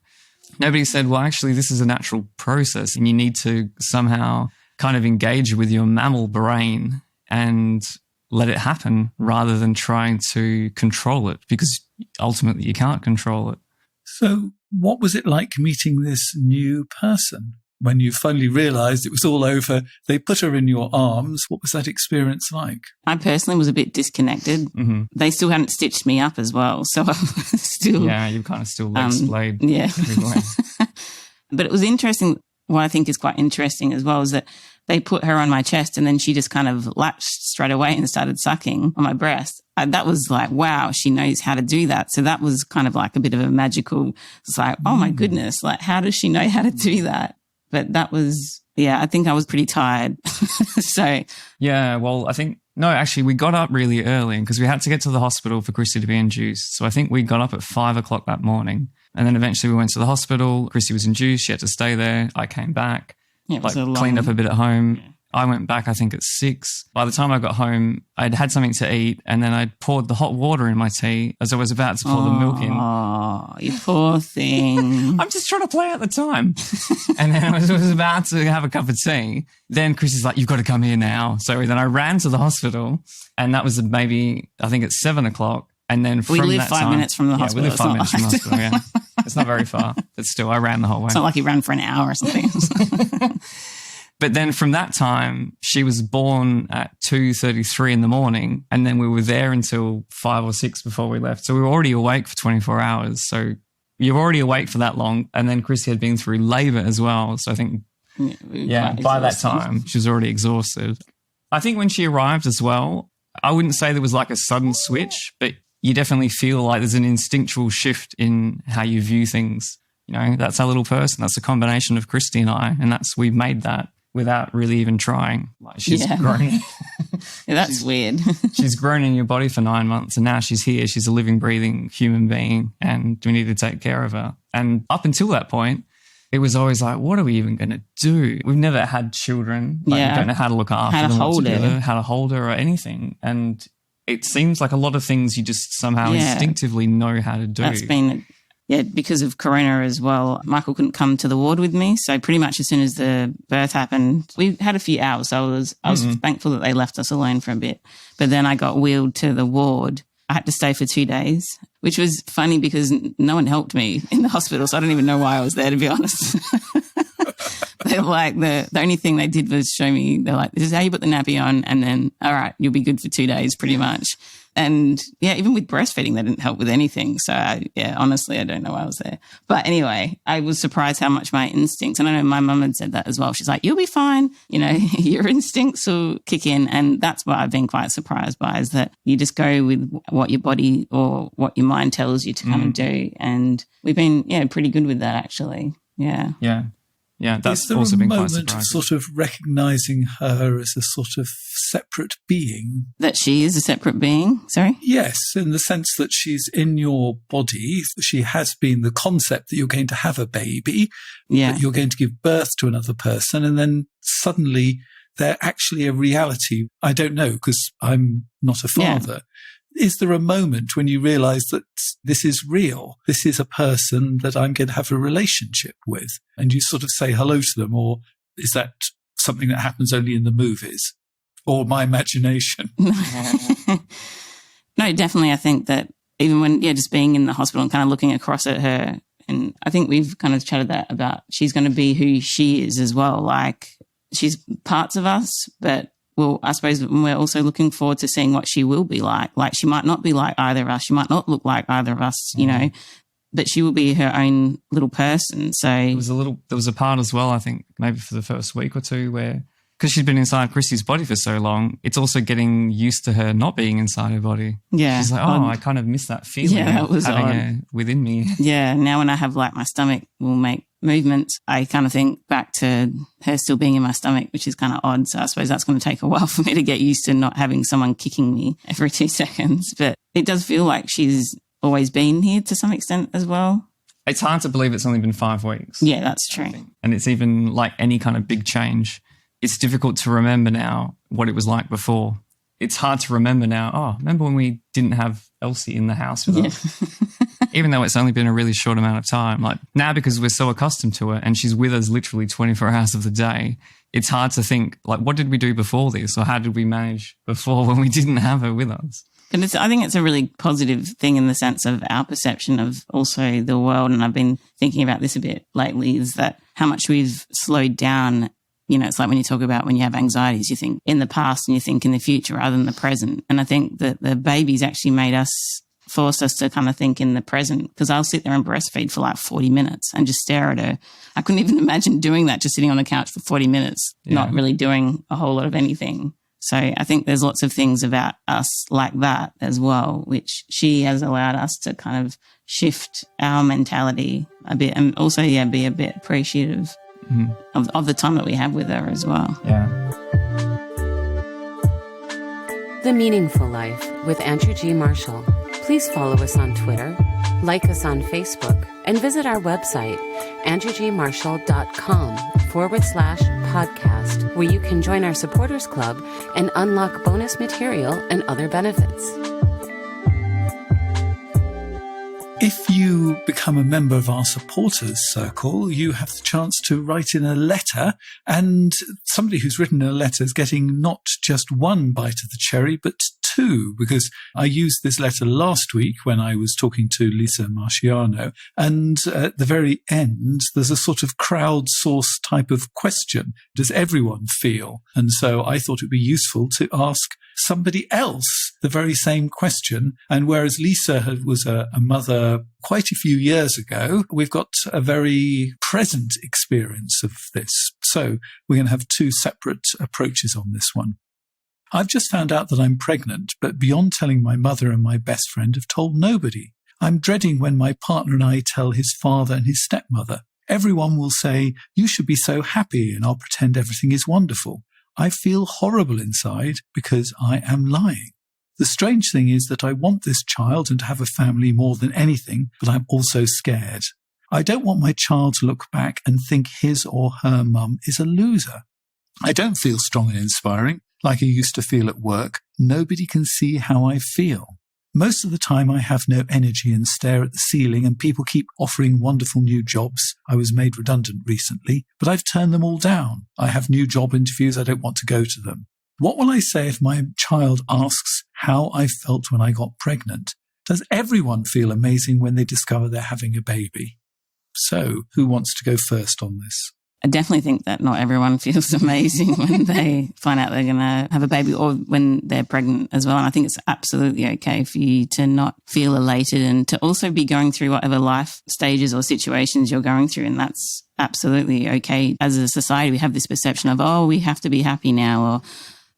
nobody said, well, actually, this is a natural process, and you need to somehow kind of engage with your mammal brain and let it happen rather than trying to control it, because ultimately you can't control it. So what was it like meeting this new person? When you finally realised it was all over, they put her in your arms. What was that experience like? I personally was a bit disconnected. Mm-hmm. They still hadn't stitched me up as well. So I was still... Yeah, you've kind of still legs splayed. Yeah. But it was interesting. What I think is quite interesting as well is that they put her on my chest and then she just kind of latched straight away and started sucking on my breast. That was like, wow, she knows how to do that. So that was kind of like a bit of a magical... It's like, oh my goodness, like how does she know how to do that? But that was, I think I was pretty tired. So. Yeah, well, actually we got up really early because we had to get to the hospital for Christy to be induced. So I think we got up at 5 o'clock that morning. And then eventually we went to the hospital. Christy was induced. She had to stay there. I came back, cleaned up a bit at home. Yeah. I went back, I think, at 6. By the time I got home, I'd had something to eat, and then I'd poured the hot water in my tea as I was about to pour the milk in. Oh, you poor thing. I'm just trying to play out the time. And then I was about to have a cup of tea. Then Chris is like, you've got to come here now. So then I ran to the hospital, and that was maybe, I think, at 7 o'clock. And then from we live 5 minutes from the hospital. We live 5 minutes from the hospital, yeah. It's not very far, but still, I ran the whole way. It's not like you ran for an hour or something. But then from that time, she was born at 2:33 in the morning, and then we were there until 5 or 6 before we left. So we were already awake for 24 hours. So you're already awake for that long. And then Christy had been through labour as well. So I think, by that time, she was already exhausted. I think when she arrived as well, I wouldn't say there was like a sudden switch, but you definitely feel like there's an instinctual shift in how you view things. You know, that's our little person. That's a combination of Christy and I, and we've made that without really even trying. Like she's grown. That's weird. She's grown in your body for 9 months, and now she's here. She's a living, breathing human being, and we need to take care of her. And up until that point, it was always like, what are we even going to do? We've never had children. We don't know how to look after them, how to hold her or anything. And it seems like a lot of things you just somehow instinctively know how to do. That's been... Yeah, because of Corona as well, Michael couldn't come to the ward with me. So pretty much as soon as the birth happened, we had a few hours. So I was thankful that they left us alone for a bit. But then I got wheeled to the ward. I had to stay for 2 days, which was funny because no one helped me in the hospital. So I don't even know why I was there, to be honest. They're like, the only thing they did was show me, they're like, this is how you put the nappy on. And then, all right, you'll be good for 2 days pretty much. And even with breastfeeding, they didn't help with anything. So honestly, I don't know why I was there. But anyway, I was surprised how much my instincts, and I know my mum had said that as well. She's like, you'll be fine. You know, your instincts will kick in. And that's what I've been quite surprised by, is that you just go with what your body or what your mind tells you to kind of do. And we've been, pretty good with that actually. Yeah. Yeah. Yeah, that's Is there also a been quite moment of surprising. sort of recognising her as a sort of separate being? That she is a separate being? Sorry? Yes, in the sense that she's in your body. She has been the concept that you're going to have a baby, Yeah. that you're going to give birth to another person, and then suddenly they're actually a reality. I don't know, because I'm not a father. Is there a moment when you realise that this is real? This is a person that I'm going to have a relationship with, and you sort of say hello to them, or is that something that happens only in the movies or my imagination? No, definitely. I think that even when, just being in the hospital and kind of looking across at her, and I think we've kind of chatted that about she's going to be who she is as well. Like, she's parts of us, but I suppose we're also looking forward to seeing what she will be like. Like, she might not be like either of us. She might not look like either of us, you know, but she will be her own little person. So There was a part as well, I think, maybe for the first week or two where, because she's been inside Christy's body for so long, it's also getting used to her not being inside her body. Yeah. She's like, I kind of miss that feeling Yeah, of having her within me. Yeah, now when I have like my stomach will make movements, I kind of think back to her still being in my stomach, which is kind of odd. So I suppose that's going to take a while for me to get used to not having someone kicking me every 2 seconds. But it does feel like she's always been here to some extent as well. It's hard to believe it's only been 5 weeks. Yeah, that's true. And it's even like any kind of big change. It's difficult to remember now what it was like before. It's hard to remember now, remember when we didn't have Elsie in the house with us? Even though it's only been a really short amount of time. Like now, because we're so accustomed to her and she's with us literally 24 hours of the day, it's hard to think, like, what did we do before this? Or how did we manage before when we didn't have her with us? And I think it's a really positive thing in the sense of our perception of also the world. And I've been thinking about this a bit lately, is that how much we've slowed down. You know, it's like when you talk about when you have anxieties, you think in the past and you think in the future rather than the present. And I think that the babies actually forced us to kind of think in the present, because I'll sit there and breastfeed for like 40 minutes and just stare at her. I couldn't even imagine doing that, just sitting on the couch for 40 minutes, not really doing a whole lot of anything. So I think there's lots of things about us like that as well, which she has allowed us to kind of shift our mentality a bit, and also, be a bit appreciative of the time that we have with her as well. Yeah. The Meaningful Life with Andrew G. Marshall. Please follow us on Twitter, like us on Facebook, and visit our website, andrewgmarshall.com/podcast, where you can join our supporters club and unlock bonus material and other benefits. If you become a member of our supporters circle, you have the chance to write in a letter, and somebody who's written a letter is getting not just one bite of the cherry, but 2, because I used this letter last week when I was talking to Lisa Marciano, and at the very end, there's a sort of crowdsourced type of question. Does everyone feel? And so I thought it would be useful to ask somebody else the very same question. And whereas Lisa was a mother quite a few years ago, we've got a very present experience of this. So we're going to have 2 separate approaches on this one. I've just found out that I'm pregnant, but beyond telling my mother and my best friend, have told nobody. I'm dreading when my partner and I tell his father and his stepmother. Everyone will say, "You should be so happy," and I'll pretend everything is wonderful. I feel horrible inside because I am lying. The strange thing is that I want this child and to have a family more than anything, but I'm also scared. I don't want my child to look back and think his or her mum is a loser. I don't feel strong and inspiring like I used to feel at work. Nobody can see how I feel. Most of the time I have no energy and stare at the ceiling, and people keep offering wonderful new jobs. I was made redundant recently, but I've turned them all down. I have new job interviews. I don't want to go to them. What will I say if my child asks how I felt when I got pregnant? Does everyone feel amazing when they discover they're having a baby? So, who wants to go first on this? I definitely think that not everyone feels amazing when they find out they're going to have a baby, or when they're pregnant as well. And I think it's absolutely okay for you to not feel elated, and to also be going through whatever life stages or situations you're going through. And that's absolutely okay. As a society, we have this perception of, we have to be happy now. Or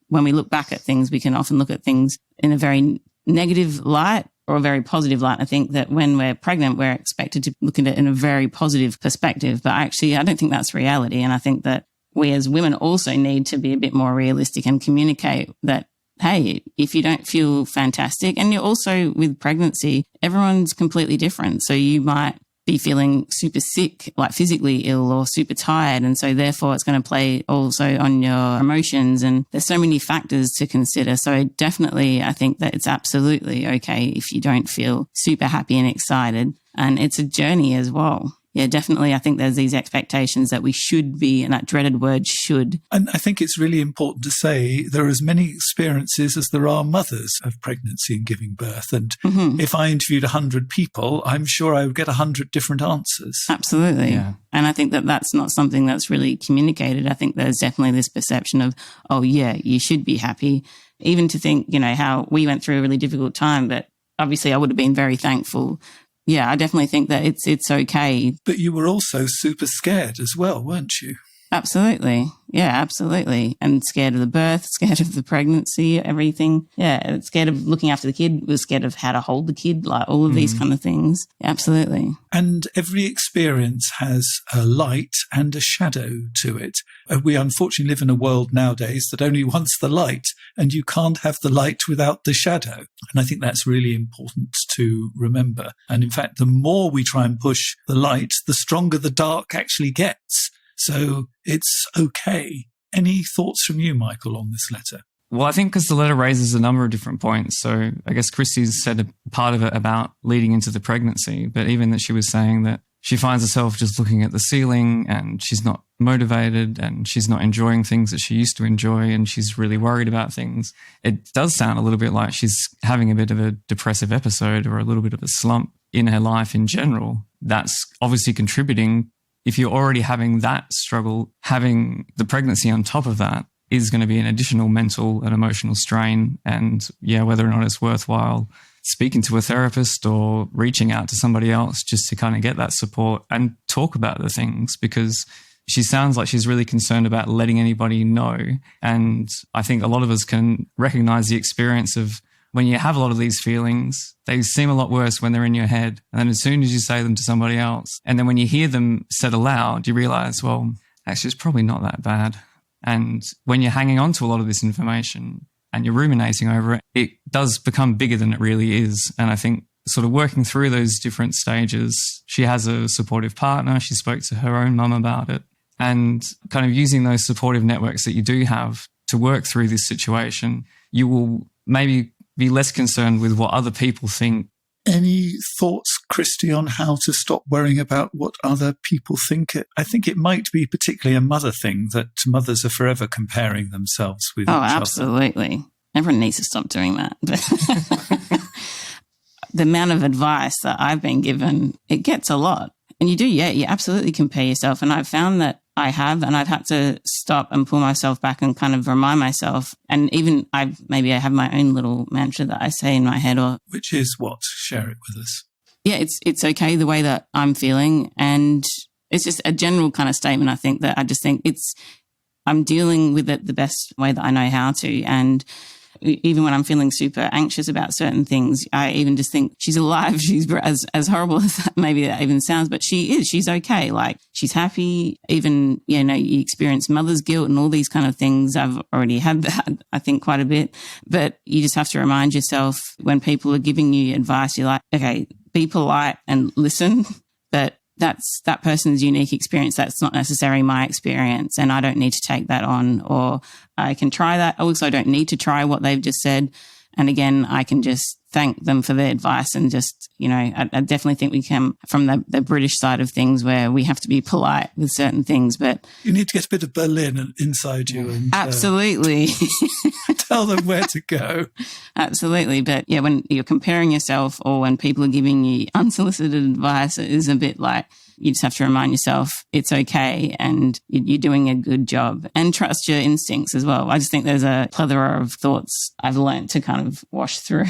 when we look back at things, we can often look at things in a very negative light. or a very positive light. I think that when we're pregnant, we're expected to look at it in a very positive perspective. But actually, I don't think that's reality. And I think that we as women also need to be a bit more realistic and communicate that, hey, if you don't feel fantastic, and you're also with pregnancy, everyone's completely different. So you might be feeling super sick, like physically ill or super tired. And so therefore it's going to play also on your emotions. And there's so many factors to consider. So definitely, I think that it's absolutely okay if you don't feel super happy and excited. And it's a journey as well. Yeah, definitely. I think there's these expectations that we should be, and that dreaded word should. And I think it's really important to say there are as many experiences as there are mothers of pregnancy and giving birth. And if I interviewed 100 people, I'm sure I would get 100 different answers. Absolutely. Yeah. And I think that that's not something that's really communicated. I think there's definitely this perception of, oh, yeah, you should be happy. Even to think, you know, how we went through a really difficult time, but obviously I would have been very thankful. Yeah, I definitely think that it's okay. But you were also super scared as well, weren't you? Absolutely. Yeah, absolutely. And scared of the birth, scared of the pregnancy, everything. Yeah, scared of looking after the kid, was scared of how to hold the kid, like all of these kind of things. Absolutely. And every experience has a light and a shadow to it. We unfortunately live in a world nowadays that only wants the light, and you can't have the light without the shadow. And I think that's really important to remember. And in fact, the more we try and push the light, the stronger the dark actually gets. So it's okay. Any thoughts from you, Michael, on this letter? Well, I think because the letter raises a number of different points. So I guess Christy's said a part of it about leading into the pregnancy, but even that she was saying that she finds herself just looking at the ceiling and she's not motivated and she's not enjoying things that she used to enjoy and she's really worried about things. It does sound a little bit like she's having a bit of a depressive episode or a little bit of a slump in her life in general. That's obviously contributing. If you're already having that struggle, having the pregnancy on top of that is going to be an additional mental and emotional strain. And yeah, whether or not it's worthwhile speaking to a therapist or reaching out to somebody else just to kind of get that support and talk about the things, because she sounds like she's really concerned about letting anybody know. And I think a lot of us can recognize the experience of when you have a lot of these feelings, they seem a lot worse when they're in your head. And then as soon as you say them to somebody else, and then when you hear them said aloud, you realize, well, actually, it's probably not that bad. And when you're hanging on to a lot of this information and you're ruminating over it, it does become bigger than it really is. And I think sort of working through those different stages, she has a supportive partner. She spoke to her own mum about it, and kind of using those supportive networks that you do have to work through this situation, you will maybe be less concerned with what other people think. Any thoughts, Christy, on how to stop worrying about what other people think? I think it might be particularly a mother thing that mothers are forever comparing themselves with each other. Oh, absolutely. Everyone needs to stop doing that. The amount of advice that I've been given, it gets a lot. And you do, yeah, you absolutely compare yourself. And I've found that I've had to stop and pull myself back and kind of remind myself. And even I have my own little mantra that I say in my head. Which is what? Share it with us. Yeah, it's okay the way that I'm feeling. And it's just a general kind of statement. I think that I just think I'm dealing with it the best way that I know how to. And even when I'm feeling super anxious about certain things, I even just think she's alive. She's as horrible as that, maybe that even sounds, but she's okay. Like, she's happy. Even, you experience mother's guilt and all these kind of things. I've already had that, I think, quite a bit, but you just have to remind yourself when people are giving you advice, you're like, okay, be polite and listen, but that's that person's unique experience. That's not necessarily my experience, and I don't need to take that on, or I can try that. Also, I don't need to try what they've just said. And again, I can just thank them for their advice and just, I definitely think we come from the British side of things where we have to be polite with certain things, but you need to get a bit of Berlin inside you and absolutely tell them where to go. Absolutely. But yeah, when you're comparing yourself or when people are giving you unsolicited advice, it is a bit like, you just have to remind yourself it's okay and you're doing a good job, and trust your instincts as well. I just think there's a plethora of thoughts I've learned to kind of wash through.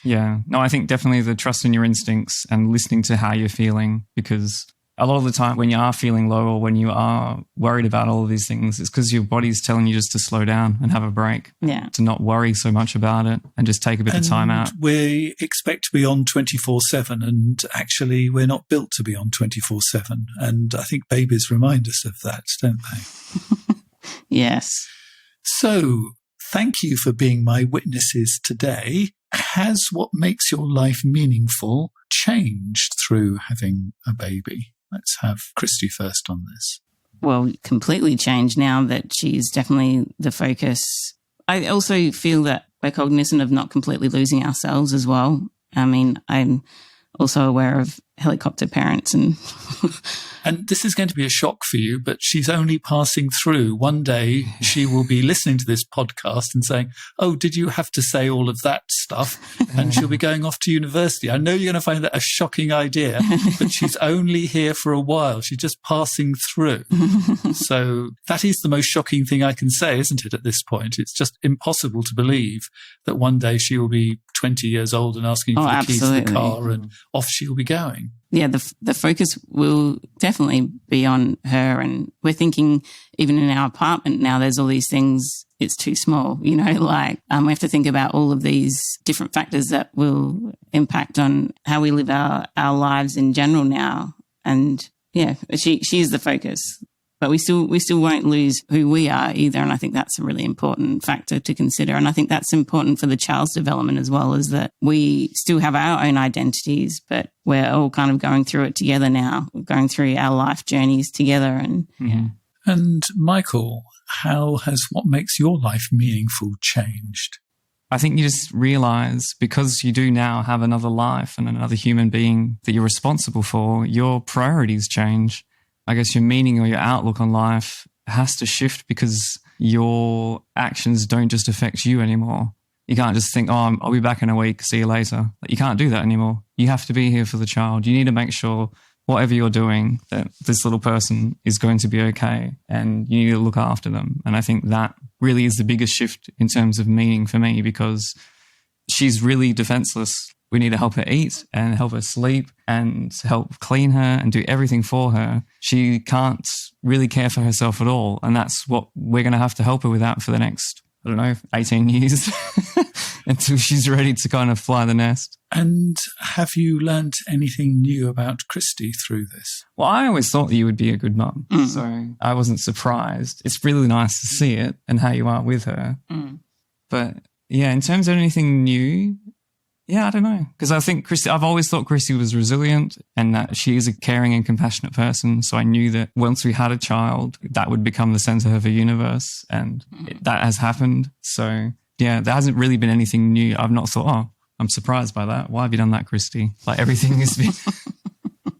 Yeah. No, I think definitely the trust in your instincts and listening to how you're feeling, because a lot of the time when you are feeling low or when you are worried about all of these things, it's because your body's telling you just to slow down and have a break. Yeah. To not worry so much about it and just take a bit of time out. We expect to be on 24/7, and actually we're not built to be on 24/7. And I think babies remind us of that, don't they? Yes. So thank you for being my witnesses today. Has what makes your life meaningful changed through having a baby? Let's have Christy first on this. Well, completely changed now that she's definitely the focus. I also feel that we're cognizant of not completely losing ourselves as well. I mean, I'm also aware of helicopter parents and And this is going to be a shock for you, but she's only passing through. One day she will be listening to this podcast and saying, oh, did you have to say all of that stuff? And she'll be going off to university. I know you're going to find that a shocking idea, but she's only here for a while. She's just passing through. So that is the most shocking thing I can say, isn't it, at this point? It's just impossible to believe that one day she will be 20 years old and asking for the keys to the car, and off she'll be going. Yeah, the focus will definitely be on her. And we're thinking, even in our apartment now, there's all these things, it's too small, we have to think about all of these different factors that will impact on how we live our lives in general now. And yeah, she is the focus. But we still won't lose who we are either. And I think that's a really important factor to consider. And I think that's important for the child's development as well, is that we still have our own identities, but we're all kind of going through it together now. We're going through our life journeys together. And yeah. And Michael, how has what makes your life meaningful changed? I think you just realize, because you do now have another life and another human being that you're responsible for, your priorities change. I guess your meaning or your outlook on life has to shift, because your actions don't just affect you anymore. You can't just think, oh, I'll be back in a week, see you later. You can't do that anymore. You have to be here for the child. You need to make sure whatever you're doing, that this little person is going to be okay, and you need to look after them. And I think that really is the biggest shift in terms of meaning for me, because she's really defenseless. We need to help her eat and help her sleep and help clean her and do everything for her. She can't really care for herself at all. And that's what we're going to have to help her with that for the next, 18 years until she's ready to kind of fly the nest. And have you learnt anything new about Christy through this? Well, I always thought that you would be a good mum. So I wasn't surprised. It's really nice to see it and how you are with her. But yeah, in terms of anything new, yeah, I don't know. Because I think I've always thought Christy was resilient and that she is a caring and compassionate person. So I knew that once we had a child, that would become the center of her universe. And that has happened. So yeah, there hasn't really been anything new. I've not thought, oh, I'm surprised by that. Why have you done that, Christy? Like, everything has been...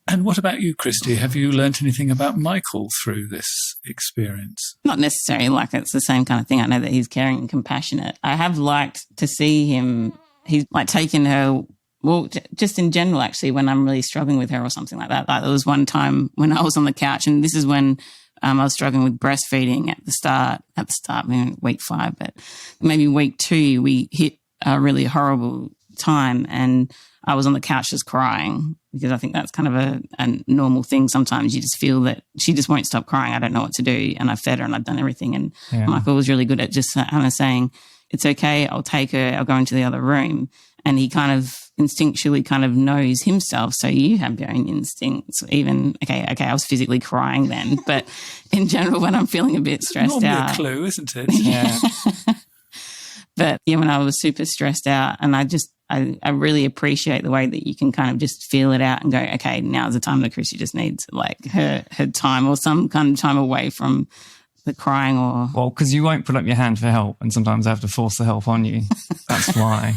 And what about you, Christy? Have you learnt anything about Michael through this experience? Not necessarily like it's the same kind of thing. I know that he's caring and compassionate. I have liked to see him... He's like taken her, well, just in general, actually, when I'm really struggling with her or something like that. Like, there was one time when I was on the couch, and this is when I was struggling with breastfeeding at the start, maybe week 5, but maybe week 2, we hit a really horrible time, and I was on the couch just crying, because I think that's kind of a normal thing. Sometimes you just feel that she just won't stop crying. I don't know what to do. And I fed her and I've done everything. And Michael was really good at just kind of saying, it's okay, I'll take her, I'll go into the other room. And he kind of instinctually kind of knows himself. So you have your own instincts. Even, okay, I was physically crying then. But in general, when I'm feeling a bit stressed out. Normally a clue, isn't it? Yeah. But yeah, when I was super stressed out, and I really appreciate the way that you can kind of just feel it out and go, okay, now's the time that Christy just needs like her time or some kind of time away from the crying or... Well, because you won't put up your hand for help, and sometimes I have to force the help on you. That's why.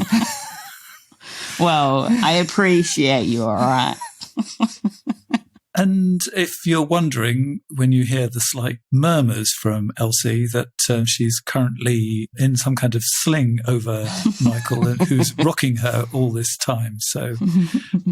Well, I appreciate you, all right? And if you're wondering, when you hear the slight murmurs from Elsie that she's currently in some kind of sling over Michael, who's rocking her all this time. So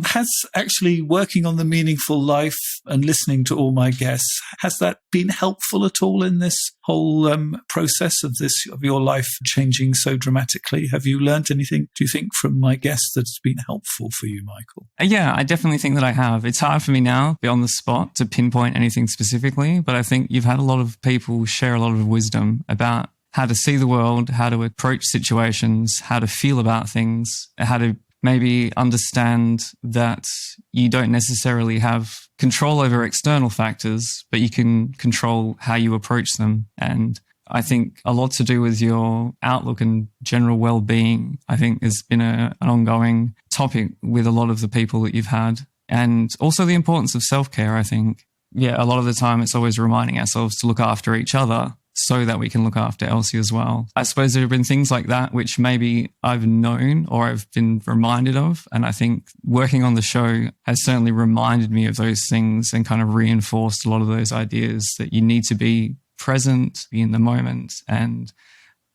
has actually working on the meaningful life and listening to all my guests, has that been helpful at all in this whole process of your life changing so dramatically? Have you learned anything, do you think, from my guests that's been helpful for you, Michael? Yeah, I definitely think that I have. It's hard for me now, be on the spot, to pinpoint anything specifically, but I think you've had a lot of people share a lot of wisdom about how to see the world, how to approach situations, how to feel about things, how to maybe understand that you don't necessarily have control over external factors, but you can control how you approach them. And I think a lot to do with your outlook and general well-being, I think, has been an ongoing topic with a lot of the people that you've had. And also the importance of self-care, I think. Yeah, a lot of the time it's always reminding ourselves to look after each other so that we can look after Elsie as well. I suppose there have been things like that which maybe I've known or I've been reminded of. And I think working on the show has certainly reminded me of those things and kind of reinforced a lot of those ideas that you need to be present, be in the moment, and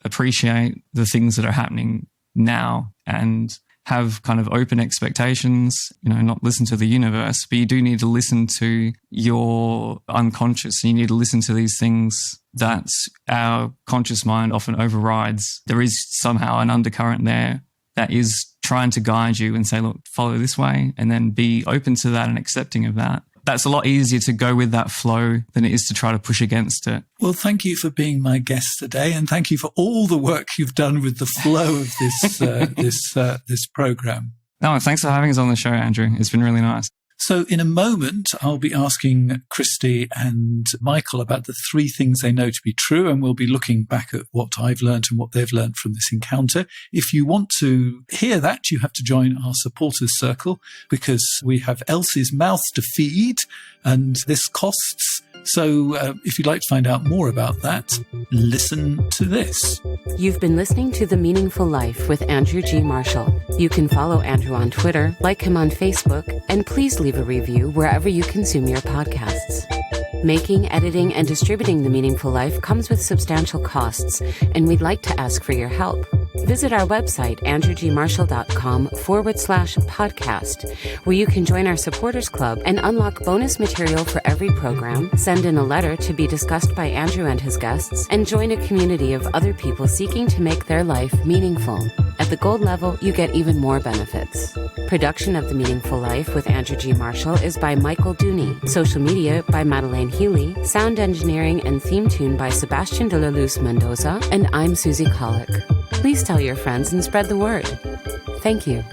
appreciate the things that are happening now and have kind of open expectations, not listen to the universe, but you do need to listen to your unconscious. You need to listen to these things that our conscious mind often overrides. There is somehow an undercurrent there that is trying to guide you and say, look, follow this way, and then be open to that and accepting of that. That's a lot easier to go with that flow than it is to try to push against it. Well, thank you for being my guest today, and thank you for all the work you've done with the flow of this program. No, thanks for having us on the show, Andrew. It's been really nice. So in a moment, I'll be asking Christy and Michael about the 3 things they know to be true, and we'll be looking back at what I've learned and what they've learned from this encounter. If you want to hear that, you have to join our supporters circle, because we have Elsie's mouth to feed, and this costs. So if you'd like to find out more about that, listen to this. You've been listening to The Meaningful Life with Andrew G. Marshall. You can follow Andrew on Twitter, like him on Facebook, and please leave a review wherever you consume your podcasts. Making, editing, and distributing The Meaningful Life comes with substantial costs, and we'd like to ask for your help. Visit our website, andrewgmarshall.com/podcast, where you can join our supporters club and unlock bonus material for every program, send in a letter to be discussed by Andrew and his guests, and join a community of other people seeking to make their life meaningful. At the gold level, you get even more benefits. Production of The Meaningful Life with Andrew G. Marshall is by Michael Dooney. Social media by Madeleine Healy. Sound engineering and theme tune by Sebastian de la Luz Mendoza. And I'm Susie Colick. Please tell your friends and spread the word. Thank you.